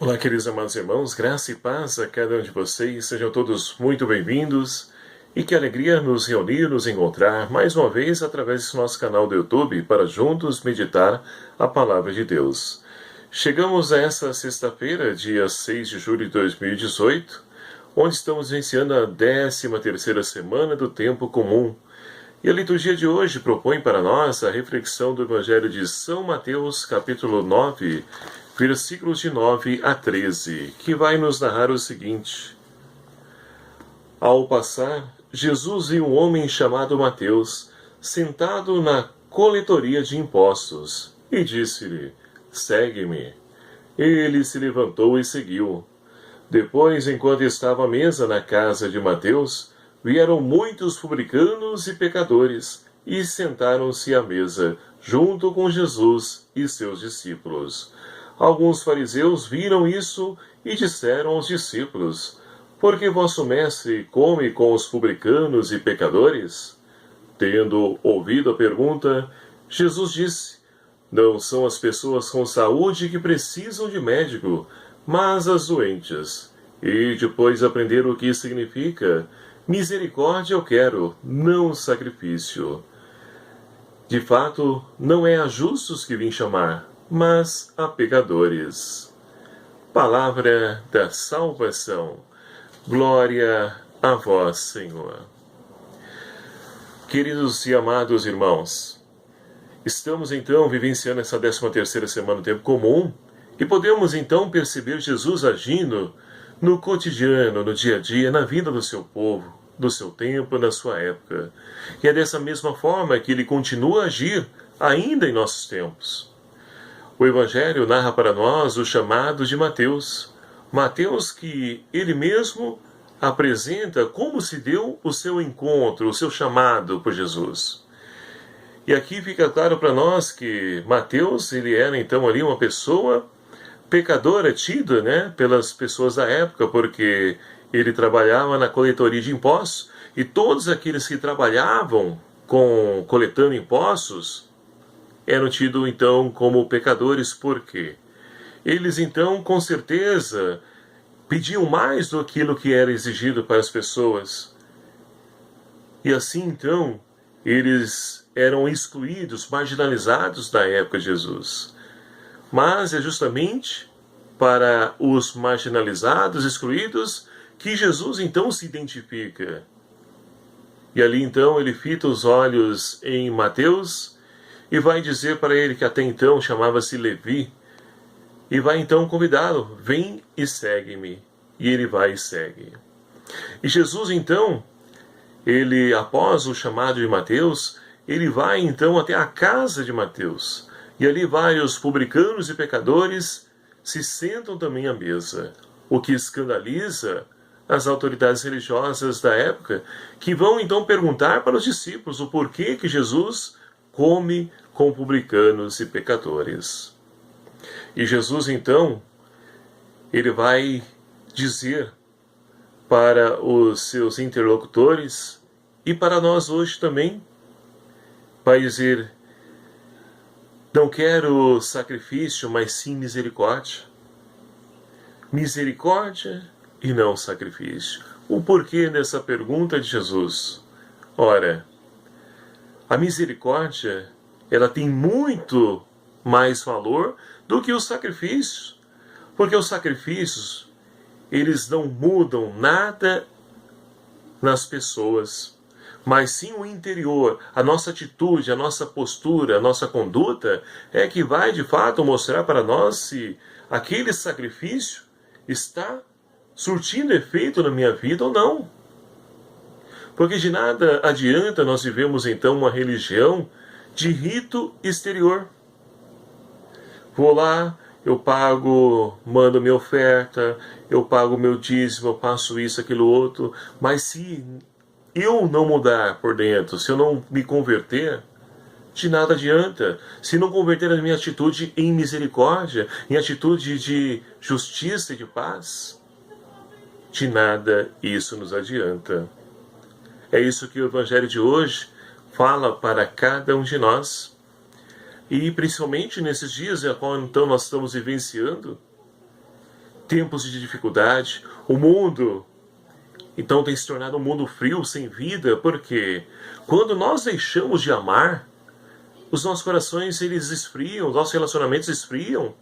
Olá, queridos amados irmãos, graça e paz a cada um de vocês, sejam todos muito bem-vindos e que alegria nos reunir, nos encontrar mais uma vez através desse nosso canal do YouTube para juntos meditar a Palavra de Deus. Chegamos a essa sexta-feira, dia 6 de julho de 2018, onde estamos iniciando a 13ª semana do Tempo Comum. E a liturgia de hoje propõe para nós a reflexão do Evangelho de São Mateus, capítulo 9, versículos de 9 a 13, que vai nos narrar o seguinte. Ao passar, Jesus viu um homem chamado Mateus, sentado na coletoria de impostos, e disse-lhe, segue-me. Ele se levantou e seguiu. Depois, enquanto estava à mesa na casa de Mateus, vieram muitos publicanos e pecadores, e sentaram-se à mesa, junto com Jesus e seus discípulos. Alguns fariseus viram isso e disseram aos discípulos, por que vosso mestre come com os publicanos e pecadores? Tendo ouvido a pergunta, Jesus disse, não são as pessoas com saúde que precisam de médico, mas as doentes. E depois aprender o que significa, misericórdia eu quero, não sacrifício. De fato, não é a justos que vim chamar, mas a pecadores. Palavra da salvação. Glória a vós, Senhor. Queridos e amados irmãos, estamos então vivenciando essa 13ª semana do Tempo Comum e podemos então perceber Jesus agindo no cotidiano, no dia a dia, na vida do seu povo, do seu tempo, na sua época. E é dessa mesma forma que ele continua a agir ainda em nossos tempos. O Evangelho narra para nós o chamado de Mateus. Mateus que ele mesmo apresenta como se deu o seu encontro, o seu chamado por Jesus. E aqui fica claro para nós que Mateus, ele era então ali uma pessoa pecadora, tida, pelas pessoas da época, porque ele trabalhava na coletoria de impostos, e todos aqueles que trabalhavam coletando impostos, eram tidos então como pecadores, por quê? Eles então, com certeza, pediam mais do que era exigido para as pessoas. E assim então, eles eram excluídos, marginalizados na época de Jesus. Mas é justamente para os marginalizados, excluídos, que Jesus então se identifica. E ali então ele fita os olhos em Mateus, e vai dizer para ele, que até então chamava-se Levi, e vai então convidá-lo, vem e segue-me. E ele vai e segue. E Jesus então, ele após o chamado de Mateus, ele vai então até a casa de Mateus. E ali vários publicanos e pecadores se sentam também à mesa, o que escandaliza as autoridades religiosas da época, que vão então perguntar para os discípulos o porquê que Jesus come com publicanos e pecadores. E Jesus, então, ele vai dizer para os seus interlocutores, e para nós hoje também, vai dizer, não quero sacrifício, mas sim misericórdia. Misericórdia e não sacrifício. O porquê dessa pergunta de Jesus? Ora, a misericórdia, ela tem muito mais valor do que os sacrifícios. Porque os sacrifícios, eles não mudam nada nas pessoas. Mas sim o interior, a nossa atitude, a nossa postura, a nossa conduta, é que vai de fato mostrar para nós se aquele sacrifício está surtindo efeito na minha vida ou não. Porque de nada adianta nós vivemos então uma religião de rito exterior. Vou lá, eu pago, mando minha oferta, eu pago meu dízimo, eu faço isso, aquilo, outro. Mas se eu não mudar por dentro, se eu não me converter, de nada adianta. Se não converter a minha atitude em misericórdia, em atitude de justiça e de paz, de nada isso nos adianta. É isso que o Evangelho de hoje fala para cada um de nós. E principalmente nesses dias, a qual então nós estamos vivenciando, tempos de dificuldade. O mundo, então, tem se tornado um mundo frio, sem vida, porque quando nós deixamos de amar, os nossos corações eles esfriam, os nossos relacionamentos esfriam.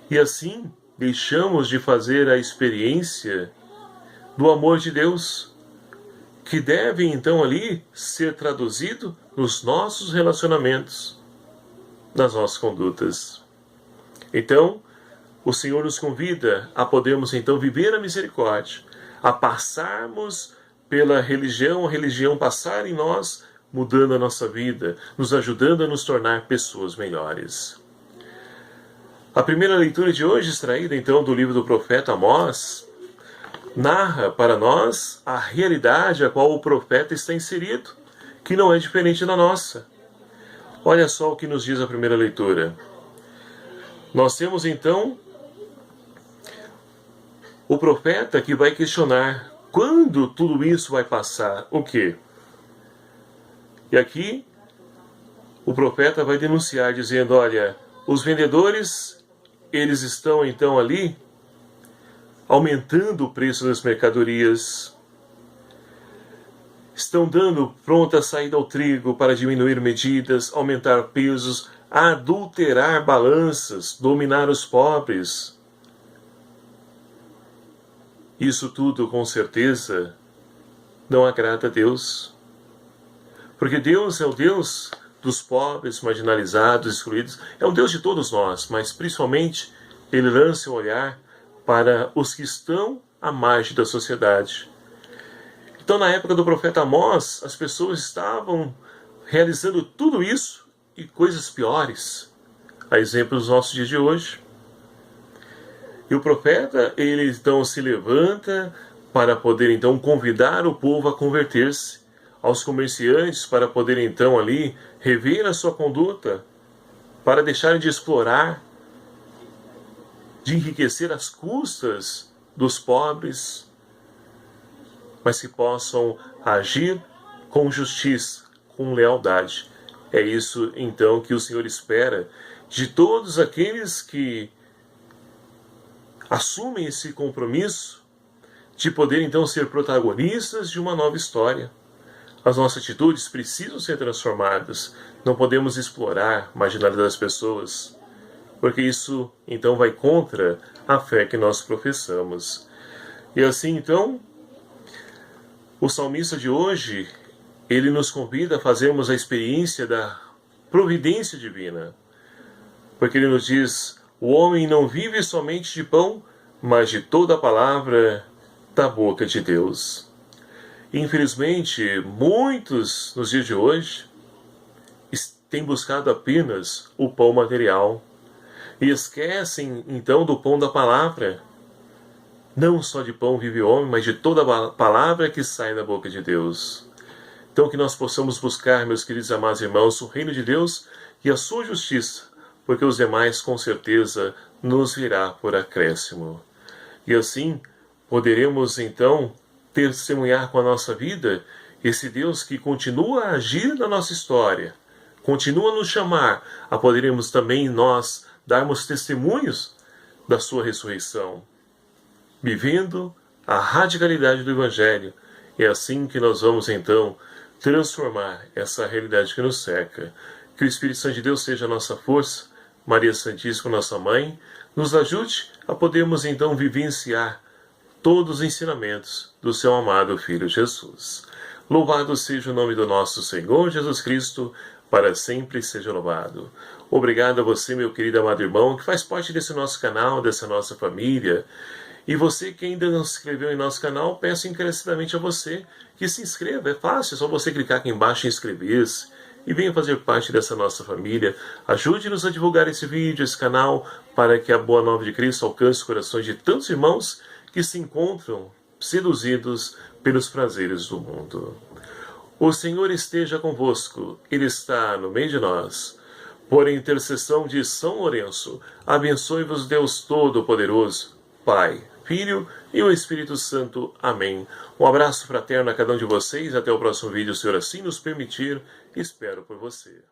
E assim, deixamos de fazer a experiência do amor de Deus, que deve então ali ser traduzido nos nossos relacionamentos, nas nossas condutas. Então, o Senhor nos convida a podermos então viver a misericórdia, a passarmos pela religião, a religião passar em nós, mudando a nossa vida, nos ajudando a nos tornar pessoas melhores. A primeira leitura de hoje, extraída então do livro do profeta Amós, narra para nós a realidade a qual o profeta está inserido, que não é diferente da nossa. Olha só o que nos diz a primeira leitura. Nós temos então o profeta que vai questionar quando tudo isso vai passar, o quê? E aqui o profeta vai denunciar dizendo, olha, os vendedores, eles estão então ali aumentando o preço das mercadorias, estão dando pronta saída ao trigo para diminuir medidas, aumentar pesos, adulterar balanças, dominar os pobres. Isso tudo, com certeza, não agrada a Deus. Porque Deus é o Deus dos pobres, marginalizados, excluídos. É um Deus de todos nós, mas principalmente Ele lança o olhar para os que estão à margem da sociedade. Então, na época do profeta Amós, as pessoas estavam realizando tudo isso e coisas piores. A exemplo dos nossos dias de hoje. E o profeta, ele então se levanta para poder então convidar o povo a converter-se, aos comerciantes para poder então ali rever a sua conduta, para deixarem de explorar, de enriquecer às custas dos pobres, mas que possam agir com justiça, com lealdade. É isso então que o Senhor espera de todos aqueles que assumem esse compromisso de poder então ser protagonistas de uma nova história. As nossas atitudes precisam ser transformadas. Não podemos explorar, marginalizar as pessoas, porque isso então vai contra a fé que nós professamos. E assim então, o salmista de hoje, ele nos convida a fazermos a experiência da providência divina, porque ele nos diz, o homem não vive somente de pão, mas de toda a palavra da boca de Deus. Infelizmente, muitos nos dias de hoje têm buscado apenas o pão material e esquecem então do pão da palavra. Não só de pão vive o homem, mas de toda a palavra que sai da boca de Deus. Então que nós possamos buscar, meus queridos amados irmãos, o reino de Deus e a sua justiça, porque os demais com certeza nos virá por acréscimo. E assim poderemos então testemunhar com a nossa vida esse Deus que continua a agir na nossa história, continua a nos chamar a podermos também nós darmos testemunhos da sua ressurreição, vivendo a radicalidade do Evangelho. É assim que nós vamos então transformar essa realidade que nos cerca. Que o Espírito Santo de Deus seja a nossa força, Maria Santíssima, nossa Mãe, nos ajude a podermos então vivenciar todos os ensinamentos do seu amado Filho Jesus. Louvado seja o nome do nosso Senhor Jesus Cristo, para sempre seja louvado. Obrigado a você, meu querido amado irmão, que faz parte desse nosso canal, dessa nossa família. E você que ainda não se inscreveu em nosso canal, peço encarecidamente a você que se inscreva. É fácil, é só você clicar aqui embaixo em inscrever-se e venha fazer parte dessa nossa família. Ajude-nos a divulgar esse vídeo, esse canal, para que a Boa Nova de Cristo alcance os corações de tantos irmãos que se encontram seduzidos pelos prazeres do mundo. O Senhor esteja convosco, Ele está no meio de nós. Por intercessão de São Lourenço, abençoe-vos Deus Todo-Poderoso, Pai, Filho e o Espírito Santo. Amém. Um abraço fraterno a cada um de vocês. Até o próximo vídeo, se o Senhor assim nos permitir. Espero por você.